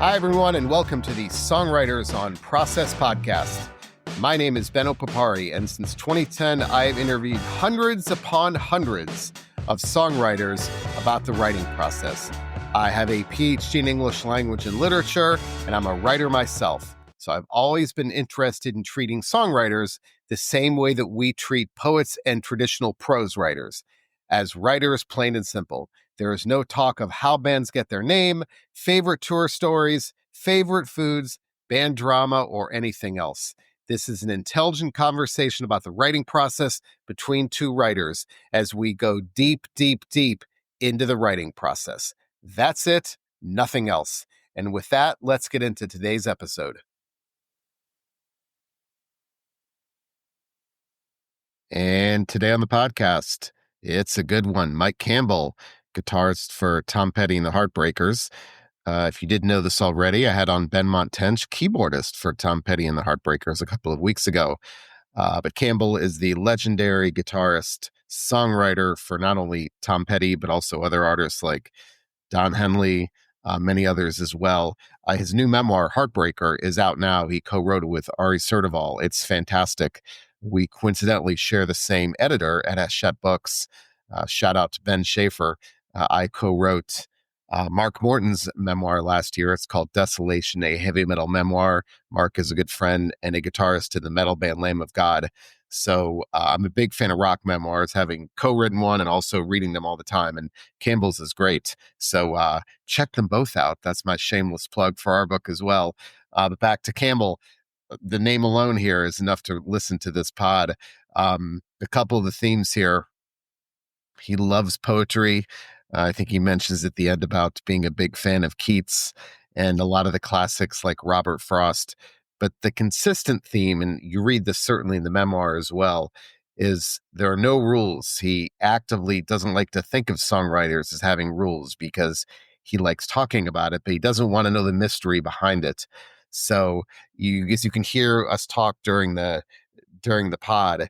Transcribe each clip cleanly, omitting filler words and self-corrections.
Hi, everyone, and welcome to the Songwriters on Process podcast. My name is Benno Papari, and since 2010, I have interviewed hundreds upon hundreds of songwriters about the writing process. I have a PhD in English language and literature, and I'm a writer myself. So I've always been interested in treating songwriters the same way that we treat poets and traditional prose writers, as writers, plain and simple. There is no talk of how bands get their name, favorite tour stories, favorite foods, band drama, or anything else. This is an intelligent conversation about the writing process between two writers as we go deep, deep, deep into the writing process. That's it, nothing else. And with that, let's get into today's episode. And today on the podcast, it's a good one. Mike Campbell, guitarist for Tom Petty and the Heartbreakers. If you didn't know this already, I had on Ben Montench, keyboardist for Tom Petty and the Heartbreakers a couple of weeks ago. But Campbell is the legendary guitarist, songwriter for not only Tom Petty, but also other artists like Don Henley, many others as well. His new memoir, Heartbreaker, is out now. He co-wrote it with Ari Sertival. It's fantastic. We coincidentally share the same editor at Hachette Books. Shout out to Ben Schaefer. I co-wrote Mark Morton's memoir last year. It's called Desolation, a heavy metal memoir. Mark is a good friend and a guitarist in the metal band Lamb of God. So I'm a big fan of rock memoirs, having co-written one and also reading them all the time. And Campbell's is great. So check them both out. That's my shameless plug for our book as well. But back to Campbell. The name alone here is enough to listen to this pod. A couple of the themes here. He loves poetry. I think he mentions at the end about being a big fan of Keats and a lot of the classics like Robert Frost. But the consistent theme, and you read this certainly in the memoir as well, is there are no rules. He actively doesn't like to think of songwriters as having rules because he likes talking about it, but he doesn't want to know the mystery behind it. So you can hear us talk during the pod.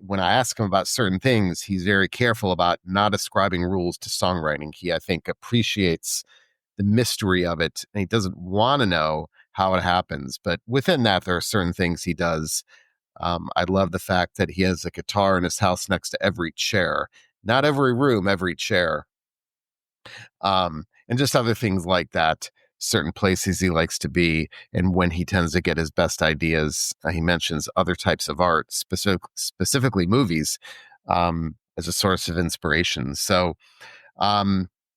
When I ask him about certain things, he's very careful about not ascribing rules to songwriting. He, I think, appreciates the mystery of it, and he doesn't want to know how it happens. But within that, there are certain things he does. I love the fact that he has a guitar in his house next to every chair. Not every room, every chair. And just other things like that. Certain places he likes to be and when he tends to get his best ideas. He mentions other types of art, specifically movies, as a source of inspiration. So,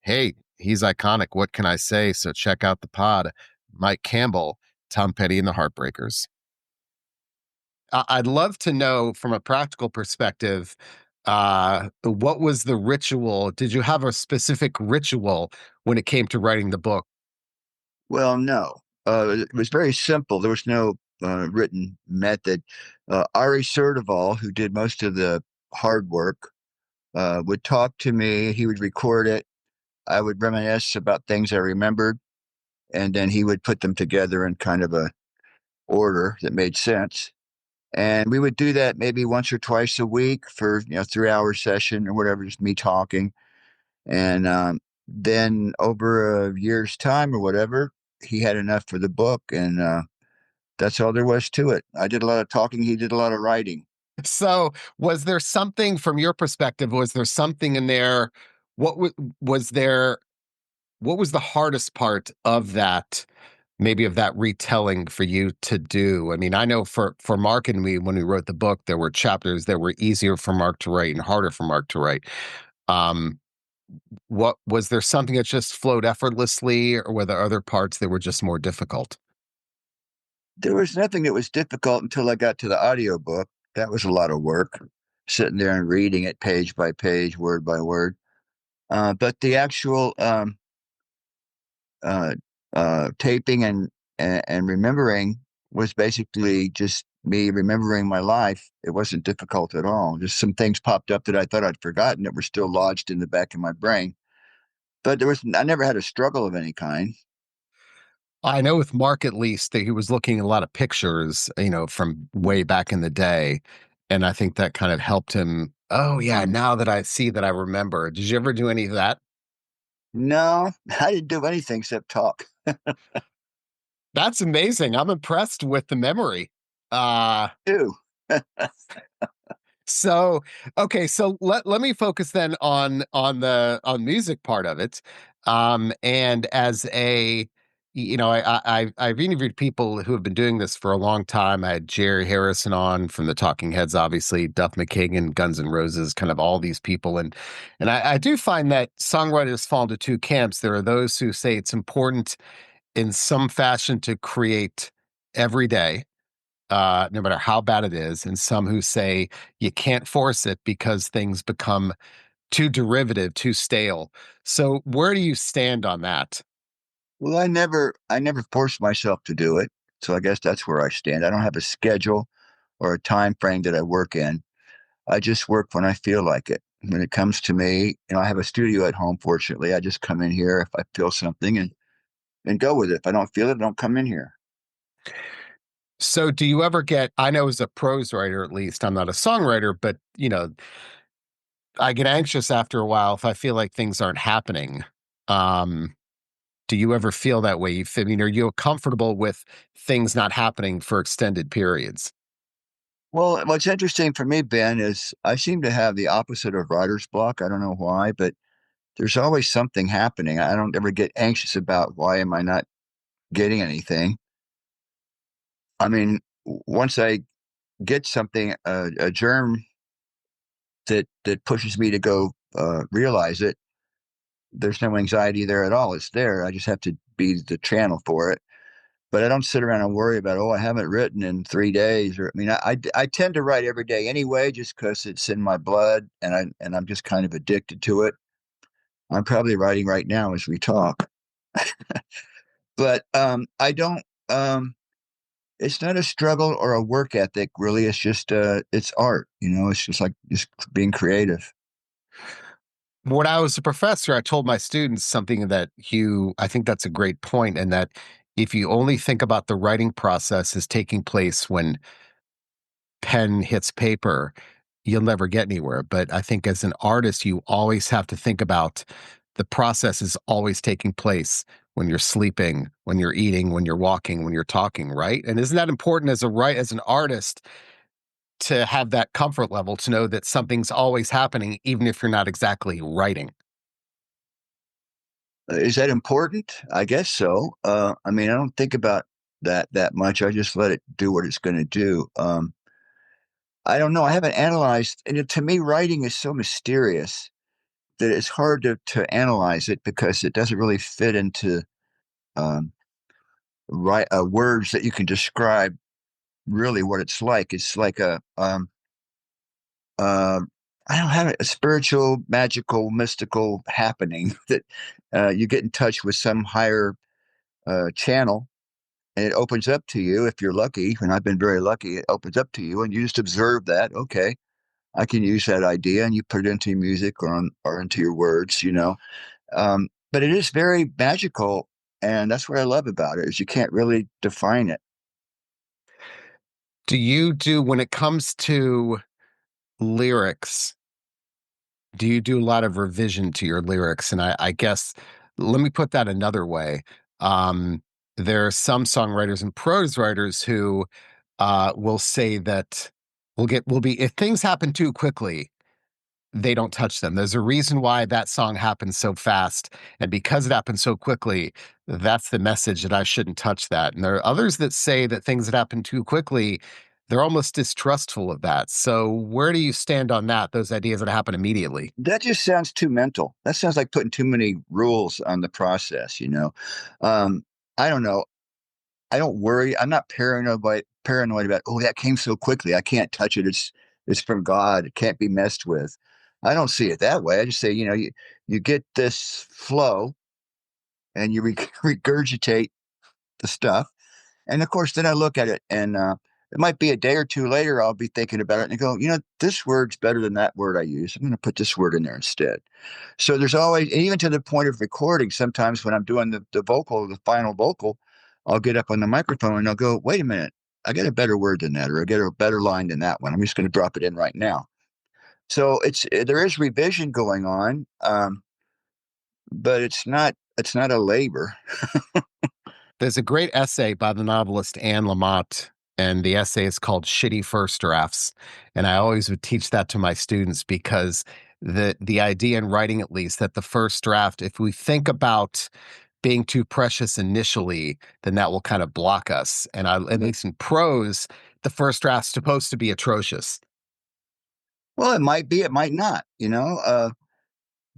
hey, he's iconic. What can I say? So check out the pod. Mike Campbell, Tom Petty and the Heartbreakers. I'd love to know from a practical perspective, what was the ritual? Did you have a specific ritual when it came to writing the book? Well, no. It was very simple. There was no written method. Ari Sertival, who did most of the hard work, would talk to me. He would record it. I would reminisce about things I remembered, and then he would put them together in kind of a order that made sense. And we would do that maybe once or twice a week for 3-hour session or whatever, just me talking. And then over a year's time or whatever, he had enough for the book, and that's all there was to it. I did a lot of talking. He did a lot of writing. So was there something from your perspective? Was there something in there? What was there? What was the hardest part of that, maybe of that retelling for you to do? I mean, I know for Mark and me, when we wrote the book, there were chapters that were easier for Mark to write and harder for Mark to write. What was there something that just flowed effortlessly, or were there other parts that were just more difficult? There was nothing that was difficult until I got to the audiobook. That was a lot of work, sitting there and reading it page by page, word by word. But the actual taping and remembering was basically just me remembering my life. It wasn't difficult at all. Just some things popped up that I thought I'd forgotten that were still lodged in the back of my brain. But I never had a struggle of any kind. I know with Mark, at least, that he was looking at a lot of pictures, from way back in the day. And I think that kind of helped him. Oh, yeah. Now that I see that, I remember. Did you ever do any of that? No, I didn't do anything except talk. That's amazing. I'm impressed with the memory. Uh, too. so okay, so let me focus then on music part of it. And as a I've interviewed people who have been doing this for a long time. I had Jerry Harrison on from the Talking Heads, obviously, Duff McKagan, Guns N' Roses, kind of all these people. And I do find that songwriters fall into two camps. There are those who say it's important in some fashion to create every day, no matter how bad it is, and some who say you can't force it because things become too derivative, too stale. So where do you stand on that? Well, I never forced myself to do it. So I guess that's where I stand. I don't have a schedule or a time frame that I work in. I just work when I feel like it. When it comes to me, I have a studio at home, fortunately. I just come in here if I feel something and go with it. If I don't feel it, I don't come in here. So do you ever get, I know as a prose writer at least, I'm not a songwriter, but I get anxious after a while if I feel like things aren't happening. Um, do you ever feel that way? I mean, are you comfortable with things not happening for extended periods? Well, what's interesting for me, Ben, is I seem to have the opposite of writer's block. I don't know why, but there's always something happening. I don't ever get anxious about why am I not getting anything. I mean, once I get something, a germ that pushes me to go realize it, there's no anxiety there at all. It's there. I just have to be the channel for it. But I don't sit around and worry about, oh, I haven't written in 3 days. Or I mean, I tend to write every day anyway, just because it's in my blood, and I'm just kind of addicted to it. I'm probably writing right now as we talk, but I don't. It's not a struggle or a work ethic, really. It's just it's art. It's just like just being creative. When I was a professor, I told my students something that I think that's a great point, and that if you only think about the writing process as taking place when pen hits paper, you'll never get anywhere. But I think as an artist, you always have to think about the process is always taking place when you're sleeping, when you're eating, when you're walking, when you're talking, right? And isn't that important as an artist to have that comfort level to know that something's always happening, even if you're not exactly writing? Is that important? I guess so. I mean, I don't think about that much. I just let it do what it's going to do. I don't know. I haven't analyzed, and to me, writing is so mysterious that it's hard to analyze it because it doesn't really fit into um, words that you can describe really what it's like. It's like uh, I don't have a spiritual, magical, mystical happening that you get in touch with some higher channel and it opens up to you if you're lucky. And I've been very lucky. It opens up to you, and you just observe that. Okay, I can use that idea, and you put it into your music or into your words. But it is very magical, and that's what I love about it is you can't really define it. When it comes to lyrics, do you do a lot of revision to your lyrics? And I guess let me put that another way. Um, there are some songwriters and prose writers who will say that will be if things happen too quickly, they don't touch them. There's a reason why that song happens so fast. And because it happened so quickly, that's the message that I shouldn't touch that. And there are others that say that things that happen too quickly, they're almost distrustful of that. So where do you stand on that? Those ideas that happen immediately? That just sounds too mental. That sounds like putting too many rules on the process. Um, I don't know. I don't worry. I'm not paranoid about, oh, that came so quickly. I can't touch it. It's from God. It can't be messed with. I don't see it that way. I just say, you get this flow and you regurgitate the stuff. And of course, then I look at it and it might be a day or two later, I'll be thinking about it and go, this word's better than that word I use. I'm going to put this word in there instead. So there's always, and even to the point of recording, sometimes when I'm doing the final vocal, I'll get up on the microphone and I'll go, wait a minute, I get a better word than that, or I get a better line than that one. I'm just going to drop it in right now. So there is revision going on, but it's not a labor. There's a great essay by the novelist Anne Lamott, and the essay is called Shitty First Drafts. And I always would teach that to my students because the idea in writing, at least, that the first draft, if we think about being too precious initially, then that will kind of block us. And at least in prose, the first draft's supposed to be atrocious. Well, it might be, it might not,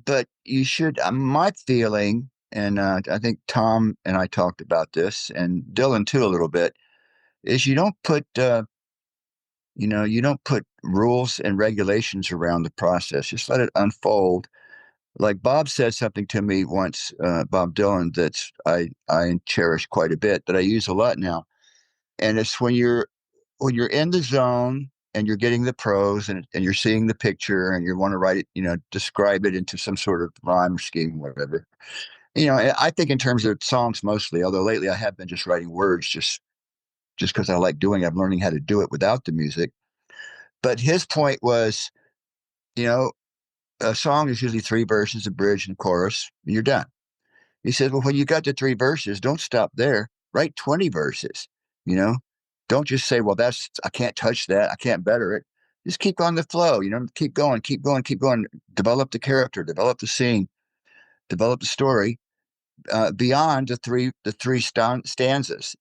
but you should. My feeling, and I think Tom and I talked about this, and Dylan too a little bit, is you don't put rules and regulations around the process. Just let it unfold. Like Bob said something to me once, Bob Dylan, that's I cherish quite a bit, that I use a lot now. And it's when you're in the zone and you're getting the prose and you're seeing the picture and you want to write it, describe it into some sort of rhyme scheme, whatever. I think in terms of songs mostly, although lately I have been just writing words just because I like doing it. I'm learning how to do it without the music. But his point was, you know, a song is usually three verses, a bridge, and chorus, and you're done. He said, well, when you got to three verses, don't stop there. Write 20 verses, you know? Don't just say, well, I can't touch that. I can't better it. Just keep on the flow, keep going, keep going, keep going. Develop the character, develop the scene, develop the story beyond the three stanzas,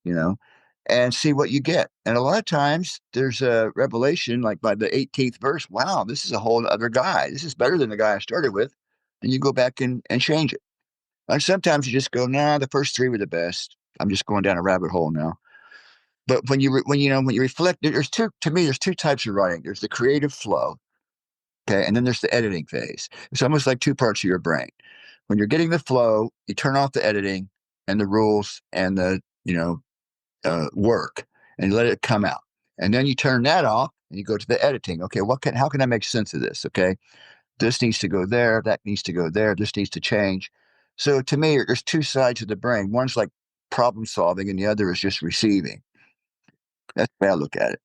and see what you get. And a lot of times there's a revelation, like by the 18th verse. Wow, this is a whole other guy. This is better than the guy I started with. And you go back and change it. And sometimes you just go, nah, the first three were the best. I'm just going down a rabbit hole now. But when you reflect, there's two types of writing. There's the creative flow, okay, and then there's the editing phase. It's almost like two parts of your brain. When you're getting the flow, you turn off the editing and the rules and the work, and you let it come out. And then you turn that off and you go to the editing. Okay, how can I make sense of this? Okay, this needs to go there, that needs to go there, this needs to change. So to me, there's two sides of the brain. One's like problem solving, and the other is just receiving. That's the way I look at it.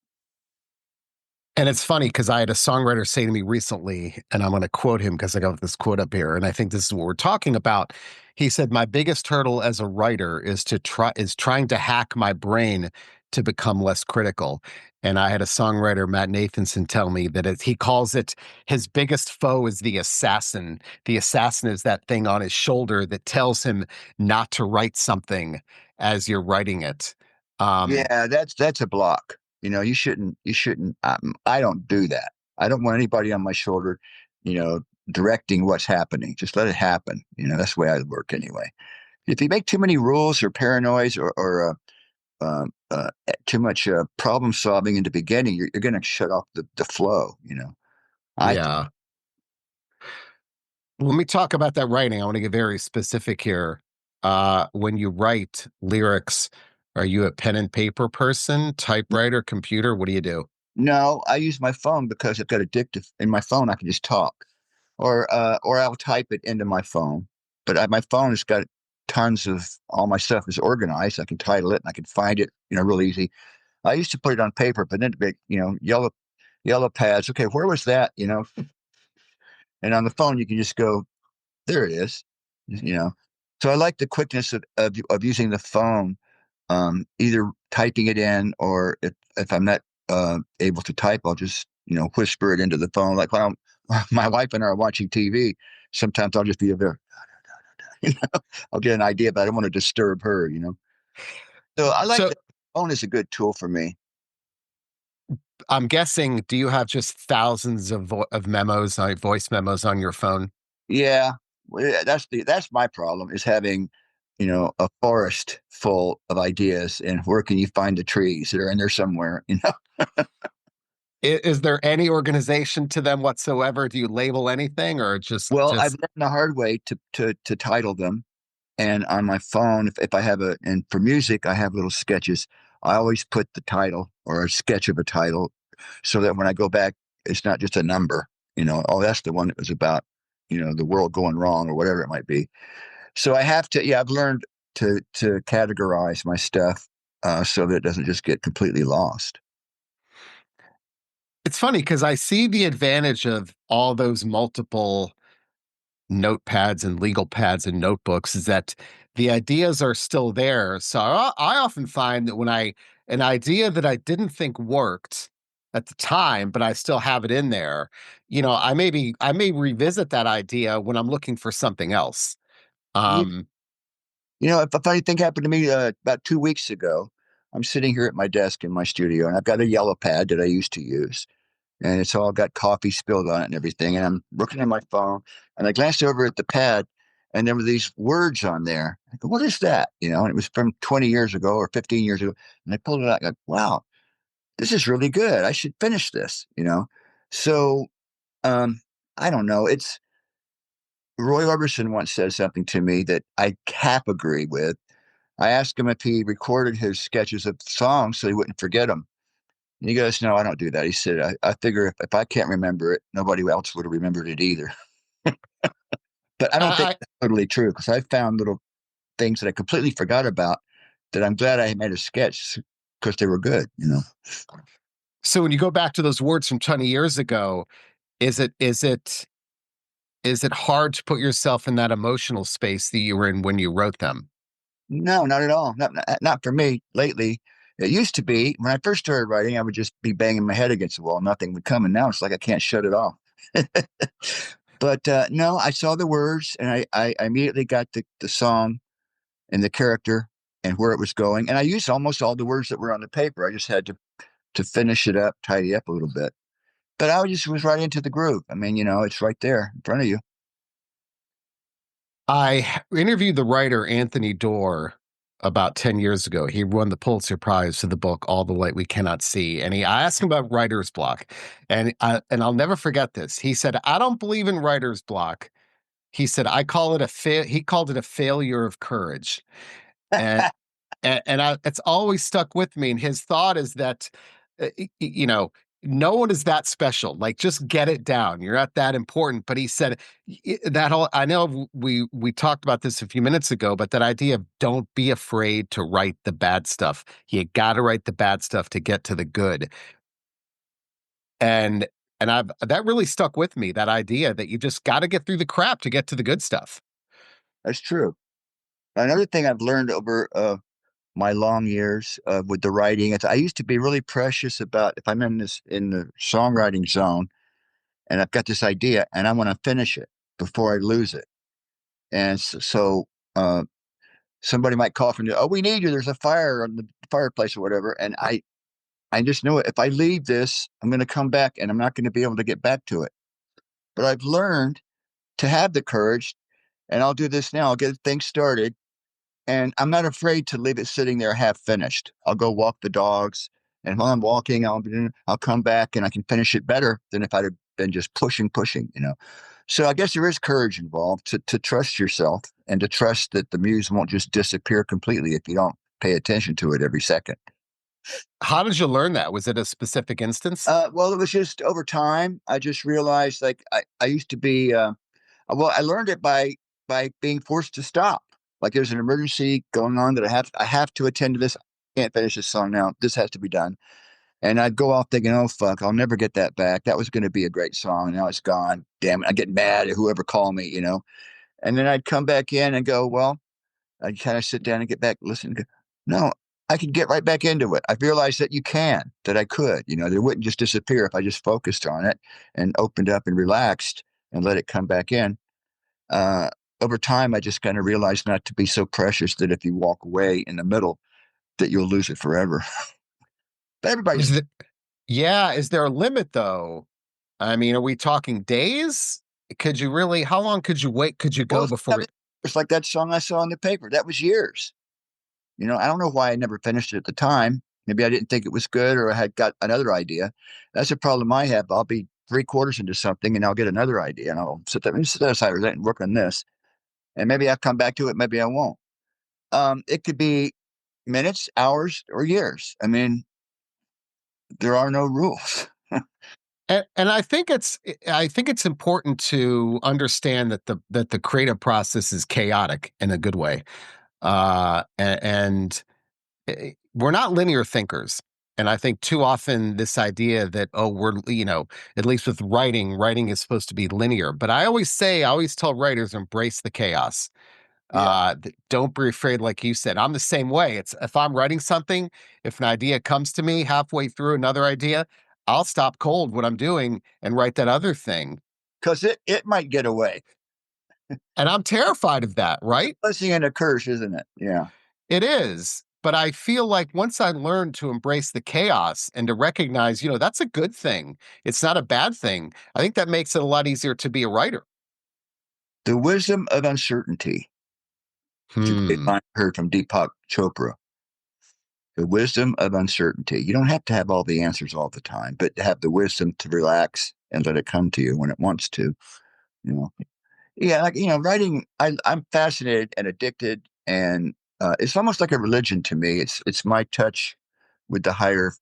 And it's funny because I had a songwriter say to me recently, and I'm going to quote him because I got this quote up here, and I think this is what we're talking about. He said, "My biggest hurdle as a writer is trying to hack my brain to become less critical." And I had a songwriter, Matt Nathanson, tell me that he calls it his biggest foe is the assassin. The assassin is that thing on his shoulder that tells him not to write something as you're writing it. Yeah, that's a block. You shouldn't. I don't do that. I don't want anybody on my shoulder, you know, directing what's happening. Just let it happen. That's the way I work anyway. If you make too many rules or paranoids too much problem solving in the beginning, you're going to shut off the flow. I think. Yeah. Let me talk about that writing. I want to get very specific here. When you write lyrics, are you a pen and paper person, typewriter, computer? What do you do? No, I use my phone because I've got addictive in my phone. I can just talk, or I'll type it into my phone. But my phone has got tons of all my stuff is organized. I can title it and I can find it, real easy. I used to put it on paper, but then yellow pads. Okay, where was that? And on the phone you can just go, there it is. You know. So I like the quickness of using the phone, either typing it in, or if I'm not able to type, I'll just whisper it into the phone. Like when my wife and I are watching TV, sometimes I'll just be a very, I'll get an idea, but I don't want to disturb her. So I like So the phone is a good tool for me. I'm guessing, do you have just thousands of memos, voice memos on your phone? Yeah, well, that's my problem is having, a forest full of ideas, and where can you find the trees that are in there somewhere? Is there any organization to them whatsoever? Do you label anything or Well, I've just learned the hard way to title them, and on my phone, if I have and for music, I have little sketches. I always put the title or a sketch of a title, so that when I go back, it's not just a number. Oh, that's the one that was about, the world going wrong or whatever it might be. So I have to, yeah, I've learned to categorize my stuff so that it doesn't just get completely lost. it's funny because I see the advantage of all those multiple notepads and legal pads and notebooks is that the ideas are still there. So I often find that when an idea that I didn't think worked at the time, but I still have it in there, I may revisit that idea when I'm looking for something else. You, Um, a funny thing happened to me about 2 weeks ago. I'm sitting here at my desk in my studio, and I've got a yellow pad that I used to use, and it's all got coffee spilled on it and everything. And I'm looking at my phone, and I glanced over at the pad, and there were these words on there. I go, "What is that?" And it was from 20 years ago or 15 years ago. And I pulled it out. I go, "Wow, this is really good. I should finish this." So um, I don't know. It's Roy Orbison once said something to me that I half agree with. I asked him if he recorded his sketches of songs so he wouldn't forget them. And he goes, "No, I don't do that." He said, I figure if I can't remember it, nobody else would have remembered it either. But I don't think I, that's totally true because I found little things that I completely forgot about that I'm glad I made a sketch because they were good. so when you go back to those words from 20 years ago, is it is it is it hard to put yourself in that emotional space that you were in when you wrote them? No, not at all. Not for me lately. It used to be when I first started writing, I would just be banging my head against the wall. Nothing would come. And now it's like I can't shut it off. But no, I saw the words and I immediately got the song and the character and where it was going. And I used almost all the words that were on the paper. I just had to finish it up, tidy up a little bit. But I just was right into the groove. I mean, it's right there in front of you. I interviewed the writer Anthony Doerr about 10 years ago. He won the Pulitzer Prize for the book All the Light We Cannot See. And I asked him about writer's block. And I'll never forget this. He said, "I don't believe in writer's block." He said, "I call it he called it a failure of courage." And it's always stuck with me. And his thought is that, no one is that special. Like, just get it down. You're not that important. But he said that whole. I know we talked about this a few minutes ago, but that idea of don't be afraid to write the bad stuff. You got to write the bad stuff to get to the good. And I've that really stuck with me. That idea that you just got to get through the crap to get to the good stuff. That's true. Another thing I've learned over my long years with the writing. I used to be really precious about if I'm in the songwriting zone and I've got this idea and I want to finish it before I lose it. And so somebody might call from the, "Oh, we need you. There's a fire on the fireplace or whatever." And I just know if I leave this, I'm going to come back and I'm not going to be able to get back to it. But I've learned to have the courage, and I'll do this now. I'll get things started. And I'm not afraid to leave it sitting there half finished. I'll go walk the dogs. And while I'm walking, I'll come back and I can finish it better than if I'd have been just pushing. So I guess there is courage involved to trust yourself and to trust that the muse won't just disappear completely if you don't pay attention to it every second. How did you learn that? Was it a specific instance? Well, it was just over time. I just realized like I used to be well, I learned it by being forced to stop. Like there's an emergency going on that I have to attend to this. I can't finish this song now. This has to be done. And I'd go off thinking, "Oh fuck, I'll never get that back. That was going to be a great song. Now it's gone. Damn it!" I get mad at whoever called me. And then I'd come back in and go, "Well," I'd kind of sit down and get back, listen. And go, "No, I can get right back into it. I realized that that I could. They wouldn't just disappear if I just focused on it and opened up and relaxed and let it come back in." uh, Over time, I just kind of realized not to be so precious that if you walk away in the middle, that you'll lose it forever. But everybody's Is it Yeah, is there a limit though? I mean, are we talking days? Could you really how long could you wait? Could you well, go before it it's like that song I saw in the paper. That was years. I don't know why I never finished it at the time. Maybe I didn't think it was good, or I had got another idea. That's a problem I have. I'll be three-quarters into something, and I'll get another idea, and I'll sit that aside and work on this, and maybe I'll come back to it. Maybe I won't. It could be minutes, hours, or years. I mean, there are no rules. and I think it's important to understand that the creative process is chaotic in a good way. And we're not linear thinkers. And I think too often this idea that, oh, at least with writing, writing is supposed to be linear. But I always tell writers, embrace the chaos. Yeah, Don't be afraid, like you said. I'm the same way. It's if I'm writing something, if an idea comes to me halfway through another idea, I'll stop cold what I'm doing and write that other thing. because it might get away. And I'm terrified of that, right? Blessing and a curse, isn't it? Yeah. It is. But I feel like once I learned to embrace the chaos and to recognize, that's a good thing. It's not a bad thing. I think that makes it a lot easier to be a writer. The wisdom of uncertainty. It's a great Hmm. line I heard from Deepak Chopra. The wisdom of uncertainty. You don't have to have all the answers all the time, but to have the wisdom to relax and let it come to you when it wants to. You know, yeah, like writing. I'm fascinated and addicted, and it's almost like a religion to me. It's my touch with the higher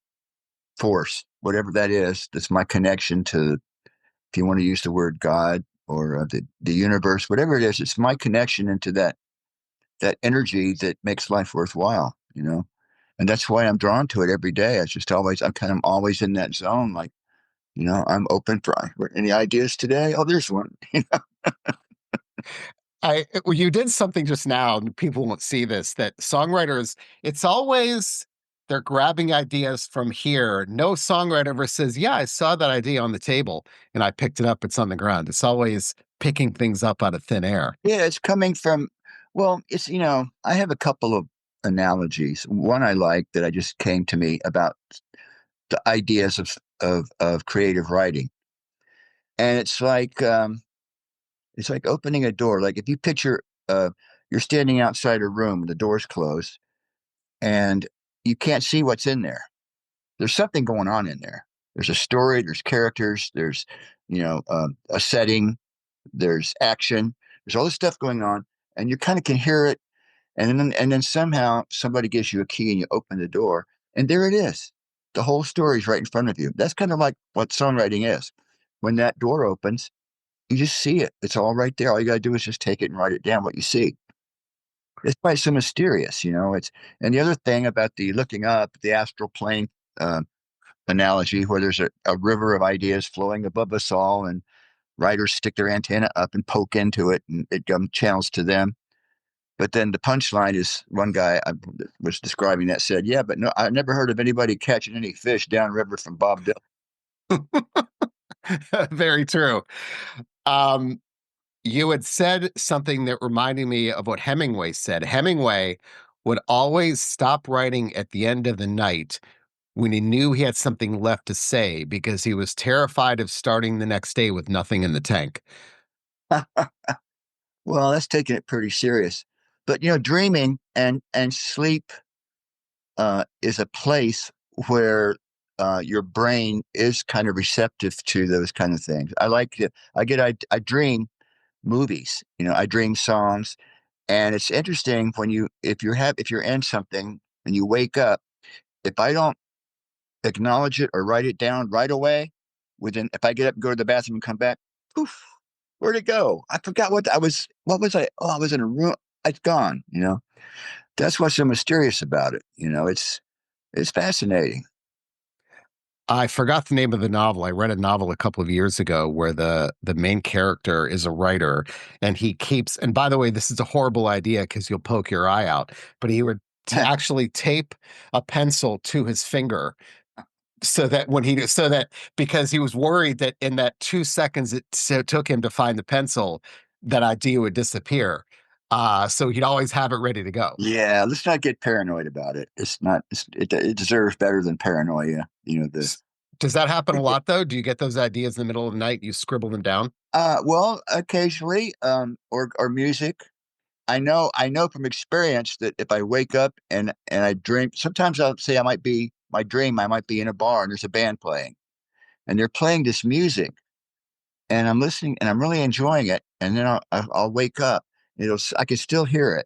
force, whatever that is. That's my connection to, if you want to use the word God or the universe, whatever it is. It's my connection into that energy that makes life worthwhile. And that's why I'm drawn to it every day. It's just always I'm kind of always in that zone. Like I'm open for any ideas today. Oh, there's one. Well, you did something just now, and people won't see this, that songwriters, it's always they're grabbing ideas from here. No songwriter ever says, yeah, I saw that idea on the table and I picked it up. It's on the ground. It's always picking things up out of thin air. Yeah, it's coming from. Well, it's I have a couple of analogies. One I like that I just came to me about the ideas of creative writing, and it's like opening a door. Like if you picture you're standing outside a room, the door's closed, and you can't see what's in there. There's something going on in there. There's a story, there's characters, there's a setting, there's action, there's all this stuff going on, and you kind of can hear it. And then somehow somebody gives you a key and you open the door, and there it is. The whole story's right in front of you. That's kind of like what songwriting is. When that door opens, you just see it. It's all right there. All you got to do is just take it and write it down what you see. It's why it's so mysterious. And the other thing about the looking up, the astral plane uh, analogy, where there's a river of ideas flowing above us all, and writers stick their antenna up and poke into it, and it channels to them. But then the punchline is, one guy I was describing that said, "Yeah, but no, I never heard of anybody catching any fish downriver from Bob Dylan." Very true. Um, you had said something that reminded me of what Hemingway said. Hemingway would always stop writing at the end of the night when he knew he had something left to say because he was terrified of starting the next day with nothing in the tank. Well, that's taking it pretty serious. But dreaming and sleep is a place where your brain is kind of receptive to those kind of things. I dream movies. I dream songs, and it's interesting when if you're in something and you wake up. If I don't acknowledge it or write it down right away, if I get up and go to the bathroom and come back, poof, where'd it go? I forgot what I was. What was I? Oh, I was in a room. It's gone. That's what's so mysterious about it. It's fascinating. I forgot the name of the novel. I read a novel a couple of years ago where the main character is a writer and he keeps, and by the way, this is a horrible idea because you'll poke your eye out, but he would actually tape a pencil to his finger so that because he was worried that in that 2 seconds took him to find the pencil, that idea would disappear. So he'd always have it ready to go. Yeah, let's not get paranoid about it. It's not. It deserves better than paranoia. S- Does that happen a lot though? Do you get those ideas in the middle of the night? You scribble them down? well, occasionally, or music. I know from experience that if I wake up and I dream, sometimes I'll say I might be in a bar and there's a band playing and they're playing this music and I'm listening and I'm really enjoying it. And then I'll wake up. I can still hear it.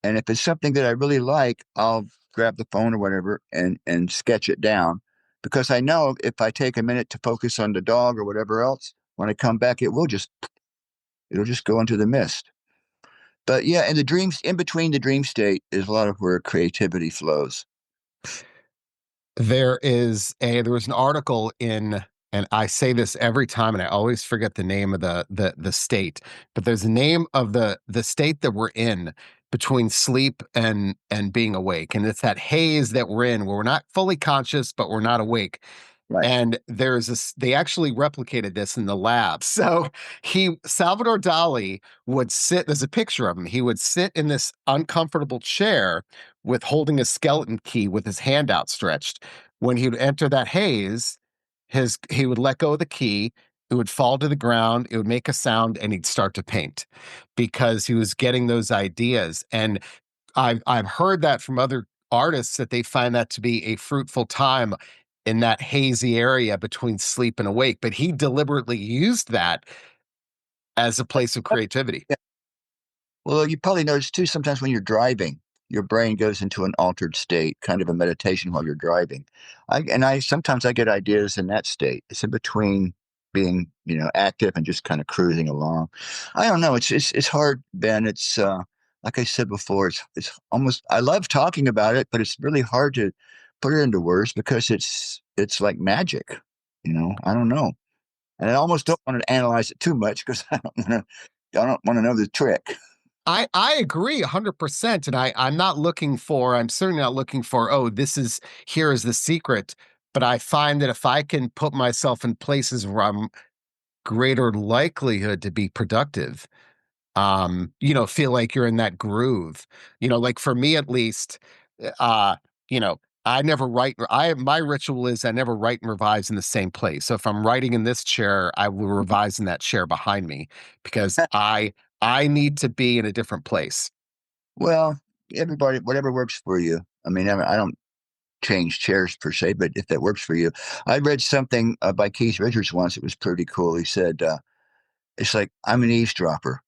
And if it's something that I really like, I'll grab the phone or whatever and sketch it down, because I know if I take a minute to focus on the dog or whatever else, when I come back, it'll just go into the mist. But yeah, and the dreams, in between the dream state is a lot of where creativity flows. There was an article in, and I say this every time and I always forget the name of the state, but there's the name of the state that we're in between sleep and being awake. And it's that haze that we're in where we're not fully conscious, but we're not awake. Right. And they actually replicated this in the lab. So Salvador Dali would sit, there's a picture of him. He would sit in this uncomfortable chair with holding a skeleton key with his hand outstretched. When he would enter that haze, he would let go of the key, it would fall to the ground, it would make a sound, and he'd start to paint because he was getting those ideas. And I've heard that from other artists that they find that to be a fruitful time in that hazy area between sleep and awake. But he deliberately used that as a place of creativity. Well, you probably notice too, sometimes when you're driving, your brain goes into an altered state, kind of a meditation while you're driving. I sometimes I get ideas in that state. It's in between being, active and just kind of cruising along. I don't know. It's hard, Ben. It's like I said before, it's almost I love talking about it, but it's really hard to put it into words because it's like magic. I don't know. And I almost don't want to analyze it too much because I don't want to know the trick. I agree 100%. And I'm certainly not looking for, oh, here is the secret. But I find that if I can put myself in places where I'm greater likelihood to be productive, feel like you're in that groove. Like for me at least, uh, you know, I never write. My ritual is I never write and revise in the same place. So if I'm writing in this chair, I will revise in that chair behind me because I need to be in a different place. Well, everybody, whatever works for you. I don't change chairs per se, but if that works for you, I read something by Keith Richards once. It was pretty cool. He said, "It's like I'm an eavesdropper.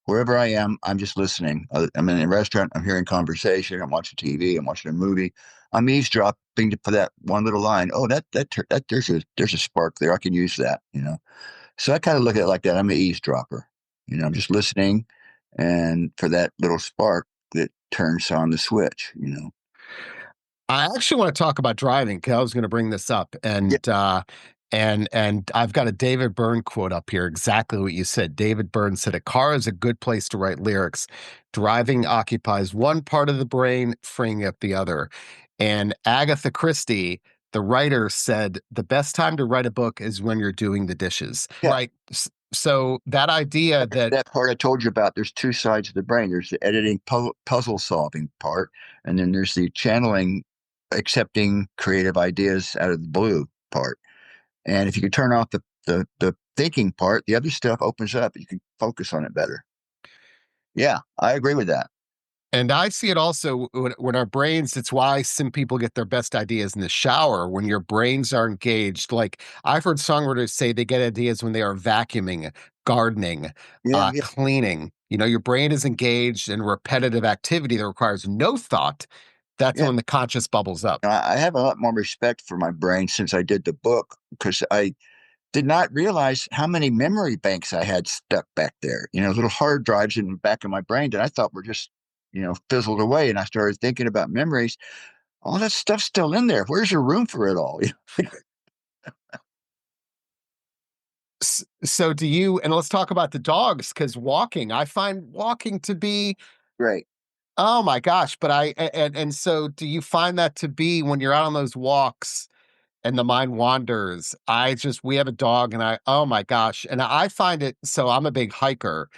Wherever I am, I'm just listening. I'm in a restaurant. I'm hearing conversation. I'm watching TV. I'm watching a movie. I'm eavesdropping for that one little line. Oh, that there's a spark there. I can use that. So I kind of look at it like that. I'm an eavesdropper. I'm just listening, and for that little spark that turns on the switch. I actually want to talk about driving because I was going to bring this up, Yeah, and I've got a David Byrne quote up here. Exactly what you said. David Byrne said, "A car is a good place to write lyrics. Driving occupies one part of the brain, freeing up the other." And Agatha Christie, the writer, said, "The best time to write a book is when you're doing the dishes." yeah. Right. So that idea that That part I told you about, there's two sides of the brain. There's the editing, puzzle solving part, and then there's the channeling, accepting creative ideas out of the blue part. And if you can turn off the thinking part, the other stuff opens up. You can focus on it better. Yeah, I agree with that. And I see it also when our brains, it's why some people get their best ideas in the shower when your brains are engaged. Like I've heard songwriters say they get ideas when they are vacuuming, gardening, Yeah, yeah, cleaning. Your brain is engaged in repetitive activity that requires no thought. That's yeah. when the conscious bubbles up. I have a lot more respect for my brain since I did the book because I did not realize how many memory banks I had stuck back there. Little hard drives in the back of my brain that I thought were just, fizzled away. And I started thinking about memories. All that stuff's still in there. Where's your room for it all? So do you, and let's talk about the dogs because I find walking to be, Great. oh my gosh, but and so do you find that to be when you're out on those walks and the mind wanders? We have a dog and oh my gosh, and I find it, so I'm a big hiker.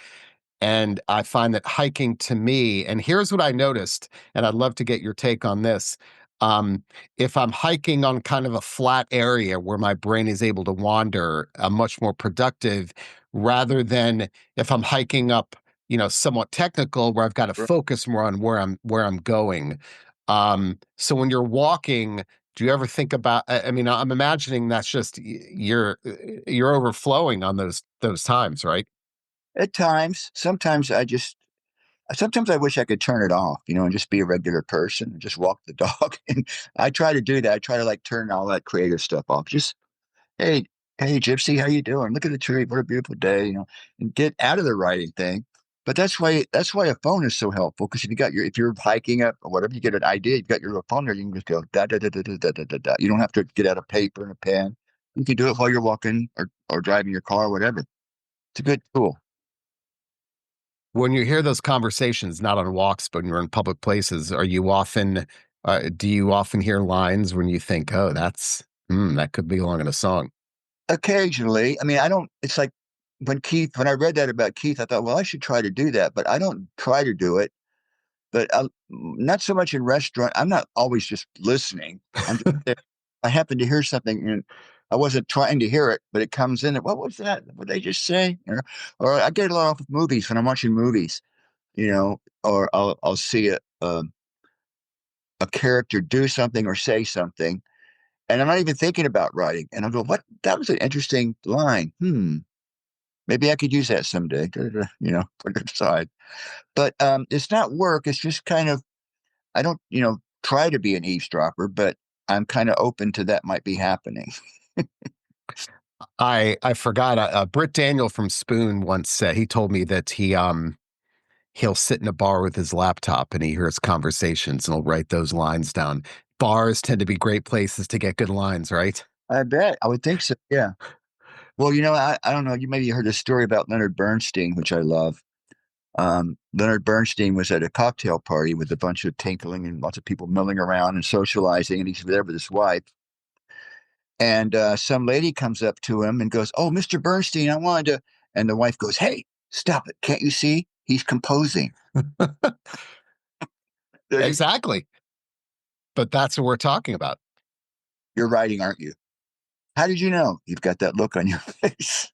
And I find that hiking to me, and here's what I noticed, and I'd love to get your take on this. Um, if I'm hiking on kind of a flat area where my brain is able to wander, I'm much more productive rather than if I'm hiking up, somewhat technical where I've got to focus more on where I'm going. So when you're walking, do you ever think about, I mean, I'm imagining that's just you're overflowing on those times, right? At times, sometimes I wish I could turn it off, and just be a regular person and just walk the dog. And I try to do that. I try to like turn all that creative stuff off. Just, hey, hey, Gypsy, how you doing? Look at the tree. What a beautiful day, and get out of the writing thing. But that's why a phone is so helpful because if you're hiking up or whatever, you get an idea, you've got your little phone there, you can just go da da da da da da da da. Da. You don't have to get out a paper and a pen. You can do it while you're walking or driving your car or whatever. It's a good tool. When you hear those conversations, not on walks, but when you're in public places, do you often hear lines when you think, oh, that could belong in a song? Occasionally, I mean, I don't. It's like when I read that about Keith, I thought, well, I should try to do that, but I don't try to do it. But not so much in restaurant. I'm not always just listening. I'm just there. I happen to hear something and I wasn't trying to hear it, but it comes in. And what was that? What they just say? Or I get a lot off of movies when I'm watching movies, or I'll see a character do something or say something, and I'm not even thinking about writing, and I'll go, "What? That was an interesting line. Maybe I could use that someday." Put it aside. But it's not work. It's just kind of I don't, try to be an eavesdropper, but I'm kind of open to that might be happening. I forgot. Britt Daniel from Spoon once said he told me that he'll sit in a bar with his laptop and he hears conversations and he'll write those lines down. Bars tend to be great places to get good lines, right? I bet. I would think so. Yeah. Well, I don't know. You maybe heard a story about Leonard Bernstein, which I love. Leonard Bernstein was at a cocktail party with a bunch of tinkling and lots of people milling around and socializing, and he's there with his wife. And some lady comes up to him and goes, "Oh, Mr. Bernstein, I wanted to." And the wife goes, "Hey, stop it! Can't you see he's composing?" There you, Exactly. But that's what we're talking about. you're writing, aren't you? How did you know? You've got that look on your face.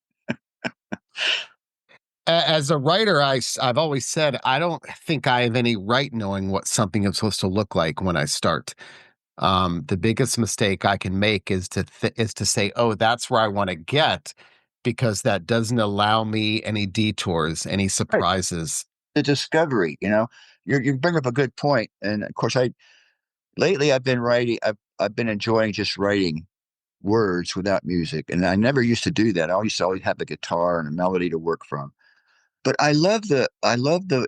As a writer, I've always said I don't think I have any right knowing what something is supposed to look like when I start. The biggest mistake I can make is to say, "Oh, that's where I want to get," because that doesn't allow me any detours, any Right. surprises. The discovery, you bring up a good point. And of course, lately I've been writing. I've been enjoying just writing words without music, and I never used to do that. I always have a guitar and a melody to work from. But I love the.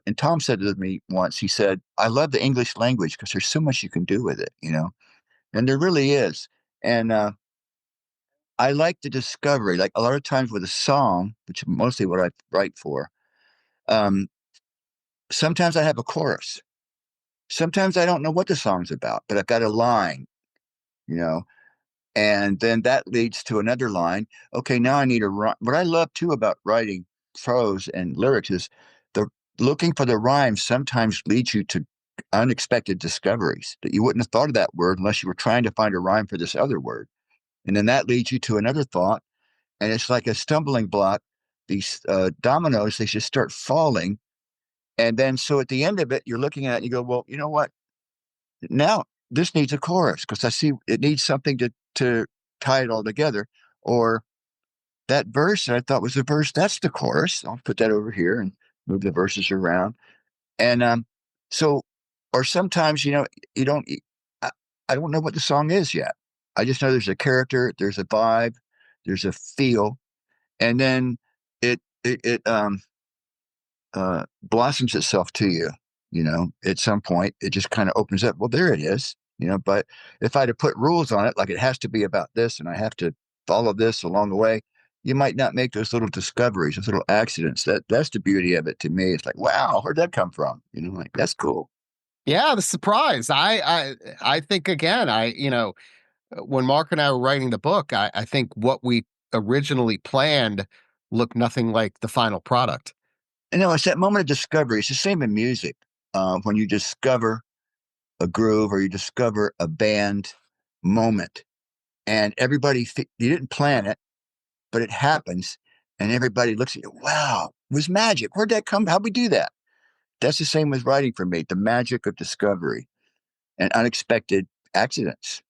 And Tom said to me once. He said, "I love the English language because there's so much you can do with it. And there really is. And I like the discovery. Like a lot of times with a song, which is mostly what I write for. Um, Sometimes I have a chorus. Sometimes I don't know what the song's about, but I've got a line, you know, and then that leads to another line. Okay, now I need a rhyme. What I love too about writing prose and lyrics is the looking for the rhyme sometimes leads you to unexpected discoveries that you wouldn't have thought of that word unless you were trying to find a rhyme for this other word. And then that leads you to another thought. And it's like a stumbling block. These dominoes, they just start falling. And then so at the end of it, you're looking at it and you go, well, you know what? Now this needs a chorus because I see it needs something to tie it all together. Or that verse that I thought was the verse, that's the chorus. I'll put that over here and move the verses around. And so, or sometimes you don't. I, I don't know what the song is yet. I just know there's a character, there's a vibe, there's a feel, and then it blossoms itself to you. At some point, it just kind of opens up. Well, there it is. But if I had to put rules on it, like it has to be about this, and I have to follow this along the way, you might not make those little discoveries, those little accidents. That's the beauty of it to me. It's like, wow, where'd that come from? Like that's cool. Yeah, the surprise. I think again, when Mark and I were writing the book, I think what we originally planned looked nothing like the final product. It's that moment of discovery. It's the same in music. When you discover a groove or you discover a band moment, and you didn't plan it, but it happens, and everybody looks at you. Wow, it was magic. Where'd that come? How'd we do that? That's the same with writing for me. The magic of discovery and unexpected accidents.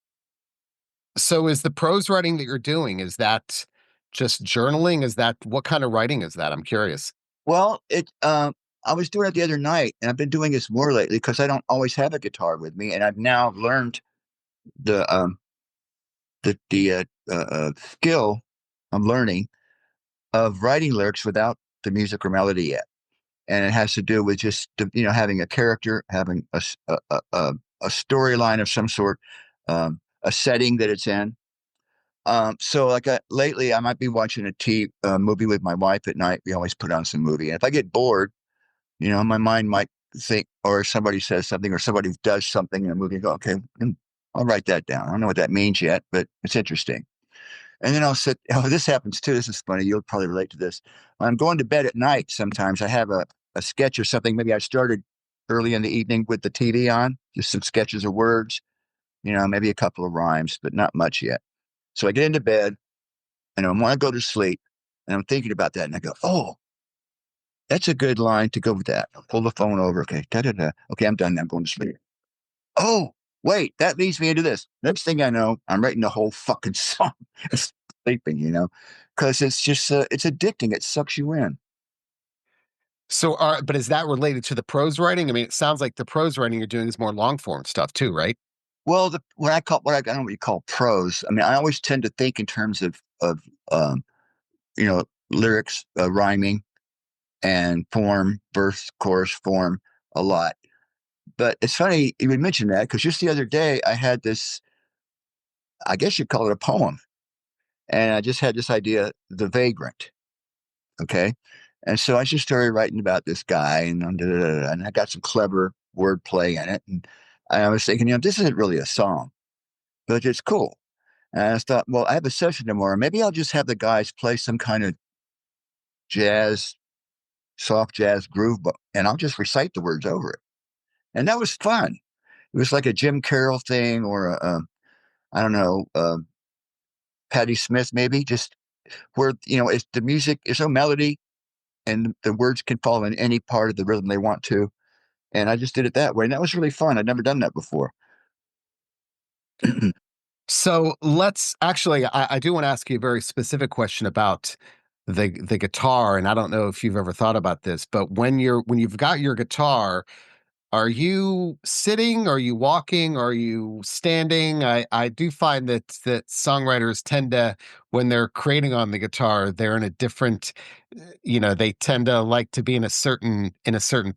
So is the prose writing that you're doing, is that just journaling? Is that what kind of writing is that? I'm curious. Well, I was doing it the other night, and I've been doing this more lately because I don't always have a guitar with me, and I've now learned the skill I'm learning of writing lyrics without the music or melody yet. and it has to do with just having a character, having a storyline of some sort, a setting that it's in. So like lately, I might be watching a movie with my wife at night. We always put on some movie, and if I get bored, my mind might think, or somebody says something, or somebody does something in a movie, and go, okay, I'll write that down. I don't know what that means yet, but it's interesting. And then I'll sit. Oh, this happens too. This is funny. You'll probably relate to this. When I'm going to bed at night, sometimes I have a sketch or something. Maybe I started early in the evening with the TV on, just some sketches of words, maybe a couple of rhymes, but not much yet. So I get into bed and I want to go to sleep. And I'm thinking about that. And I go, oh, that's a good line to go with that. I'll pull the phone over. Okay. Da, da, da. Okay. I'm done now. I'm going to sleep. Oh, wait, that leads me into this. Next thing I know, I'm writing the whole fucking song. Sleeping, because it's just, it's addicting. It sucks you in. So, but is that related to the prose writing? I mean, it sounds like the prose writing you're doing is more long form stuff too, right? Well, what I don't know what you call prose. I mean, I always tend to think in terms of um, lyrics, rhyming and form, verse, chorus, form a lot. But it's funny you would mention that because just the other day I had this, I guess you'd call it a poem, and I just had this idea, the vagrant. Okay. And so I just started writing about this guy and I got some clever wordplay in it. And I was thinking, this isn't really a song, but it's cool. And I thought, well, I have a session tomorrow. Maybe I'll just have the guys play some kind of jazz, soft jazz groove, and I'll just recite the words over it. And that was fun. It was like a Jim Carroll thing or I don't know, Patti Smith, maybe just where, it's the music, is no melody and the words can fall in any part of the rhythm they want to. And I just did it that way. And that was really fun. I'd never done that before. So let's actually, I do want to ask you a very specific question about the guitar, and I don't know if you've ever thought about this, but when you've got your guitar, are you sitting? Are you walking? Are you standing? I do find that songwriters tend to, when they're creating on the guitar, they're in a different, they tend to like to be in a certain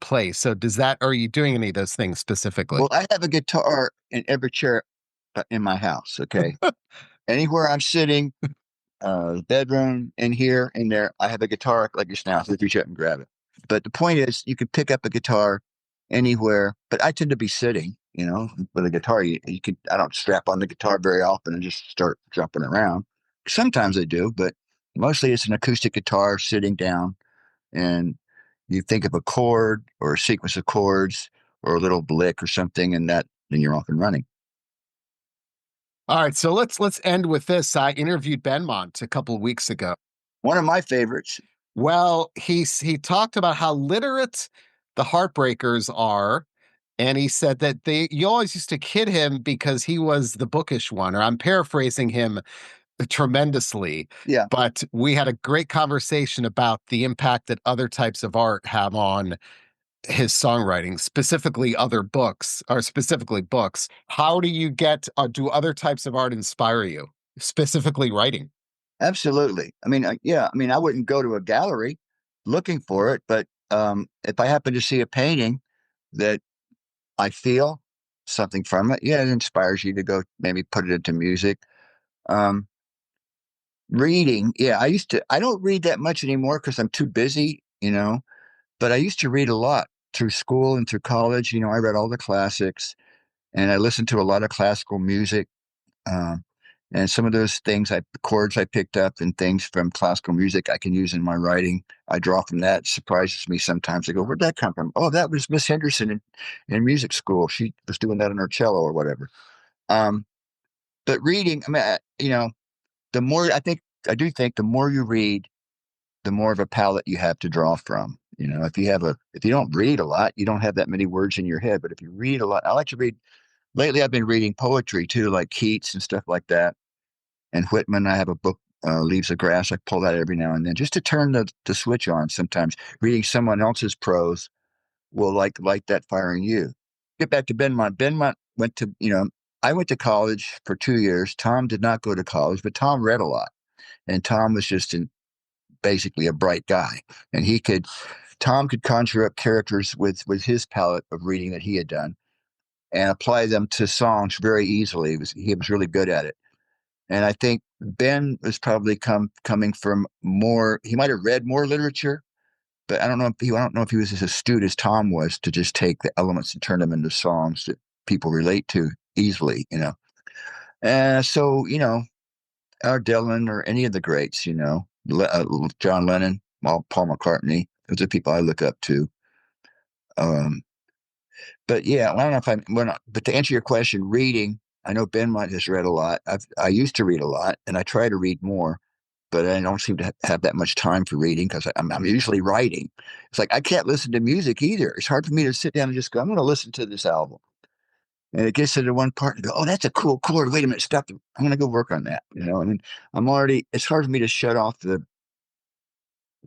place. So are you doing any of those things specifically? Well, I have a guitar in every chair in my house. Okay. Anywhere I'm sitting, bedroom, in here, in there, I have a guitar like this now. So if you reach out and grab it. But the point is, you can pick up a guitar anywhere, but I tend to be sitting, with a guitar. You can, I don't strap on the guitar very often and just start jumping around. Sometimes I do, but mostly it's an acoustic guitar sitting down and you think of a chord or a sequence of chords or a little lick or something, and then you're off and running. All right, so let's end with this. I interviewed Benmont a couple of weeks ago. One of my favorites. Well, he talked about how literate the Heartbreakers are, and he said that you always used to kid him because he was the bookish one, or I'm paraphrasing him tremendously. Yeah, But we had a great conversation about the impact that other types of art have on his songwriting, specifically other books, or specifically books. How do you do other types of art inspire you, specifically writing? absolutely. I mean, yeah, I mean, I wouldn't go to a gallery looking for it, but if I happen to see a painting that I feel something from it, yeah, it inspires you to go maybe put it into music. Um, Reading, yeah, I don't read that much anymore because I'm too busy, but I used to read a lot through school and through college. I read all the classics and I listened to a lot of classical music. Um, and some of those chords I picked up and things from classical music I can use in my writing. I draw from that. It surprises me sometimes. I go, where'd that come from? Oh, that was Miss Henderson in music school. She was doing that on her cello or whatever. Um, but reading, I mean, the more I do think the more you read, the more of a palette you have to draw from. If you don't read a lot, you don't have that many words in your head. But if you read a lot, I like to read. Lately, I've been reading poetry too, like Keats and stuff like that. And Whitman, I have a book, Leaves of Grass. I pull that every now and then just to turn the switch on. Sometimes reading someone else's prose will light that fire in you. Get back to Benmont. Benmont went to, I went to college for 2 years. Tom did not go to college, but Tom read a lot. And Tom was just basically a bright guy. And he could Tom could conjure up characters with his palette of reading that he had done and apply them to songs very easily. He was really good at it. And I think Ben was probably coming from more. He might have read more literature, but I don't know if he was as astute as Tom was to just take the elements and turn them into songs that people relate to easily. And so or Dylan or any of the greats, John Lennon, Paul McCartney. Those are people I look up to. But yeah, I don't know if but to answer your question, reading, I know Ben might has read a lot. I used to read a lot and I try to read more, but I don't seem to have that much time for reading because I'm usually writing. It's like, I can't listen to music either. It's hard for me to sit down and just go, I'm going to listen to this album. And it gets to the one part and go, oh, that's a cool chord. Wait a minute, stop. I'm going to go work on that. And it's hard for me to shut off the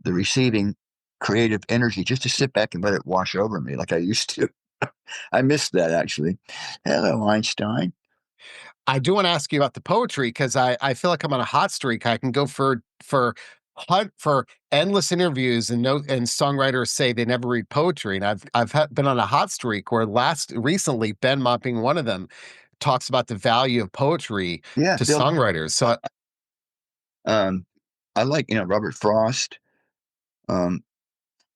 receiving creative energy just to sit back and let it wash over me like I used to. I missed that actually. Hello, Einstein. I do want to ask you about the poetry because I feel like I'm on a hot streak. I can go for endless interviews and songwriters say they never read poetry, and I've been on a hot streak where recently Ben Mott being one of them talks about the value of poetry Yeah, to Bill. songwriters. So I like Robert Frost,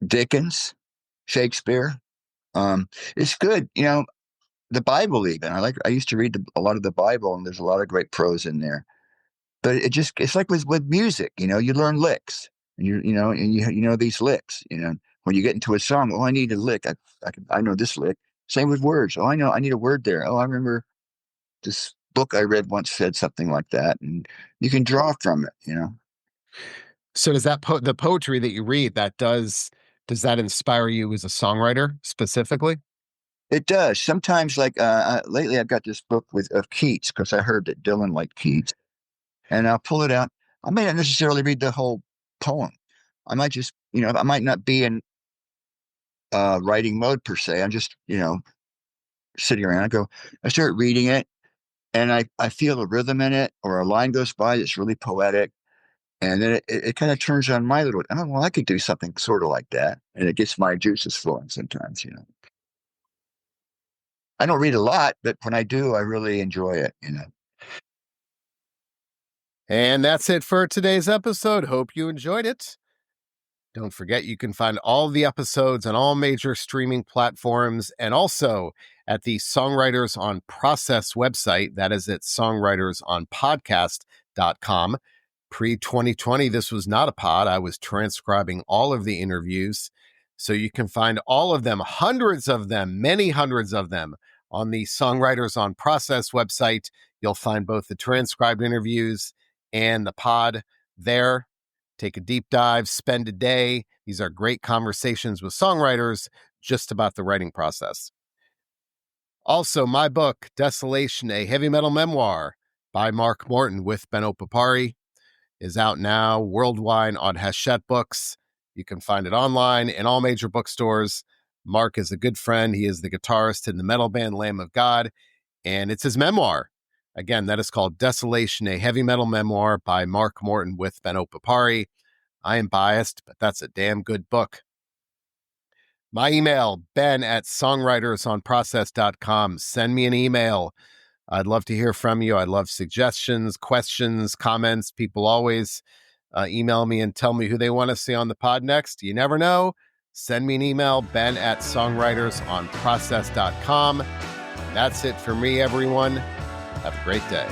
Dickens, Shakespeare. It's good. The Bible even. I used to read a lot of the Bible, and there's a lot of great prose in there. But it's like with music, you learn licks, and you know these licks. When you get into a song, oh, I need a lick. I know this lick. Same with words. Oh, I know I need a word there. Oh, I remember this book I read once said something like that, and you can draw from it. So does the poetry that you read does that inspire you as a songwriter specifically? It does. Sometimes, like lately, I've got this book of Keats because I heard that Dylan liked Keats, and I'll pull it out. I may not necessarily read the whole poem. I might just, I might not be in writing mode per se. I'm just, sitting around. I start reading it, and I feel a rhythm in it, or a line goes by that's really poetic, and then it kind of turns on my little. Oh, well, I could do something sort of like that, and it gets my juices flowing sometimes. I don't read a lot, but when I do, I really enjoy it. And that's it for today's episode. Hope you enjoyed it. Don't forget, you can find all the episodes on all major streaming platforms and also at the Songwriters on Process website. That is at songwritersonpodcast.com. Pre-2020, this was not a pod. I was transcribing all of the interviews. So you can find all of them, hundreds of them, many hundreds of them on the Songwriters on Process website. You'll find both the transcribed interviews and the pod there. Take a deep dive, spend a day. These are great conversations with songwriters just about the writing process. Also, my book, Desolation, a Heavy Metal Memoir by Mark Morton with Ben Opapari, is out now worldwide on Hachette Books. You can find it online in all major bookstores. Mark is a good friend. He is the guitarist in the metal band Lamb of God, and it's his memoir. Again, that is called Desolation, a Heavy Metal Memoir by Mark Morton with Ben Opapari. I am biased, but that's a damn good book. My email, ben@songwritersonprocess.com. Send me an email. I'd love to hear from you. I'd love suggestions, questions, comments. People always email me and tell me who they want to see on the pod next. You never know. Send me an email, ben@songwritersonprocess.com. That's it for me, everyone. Have a great day.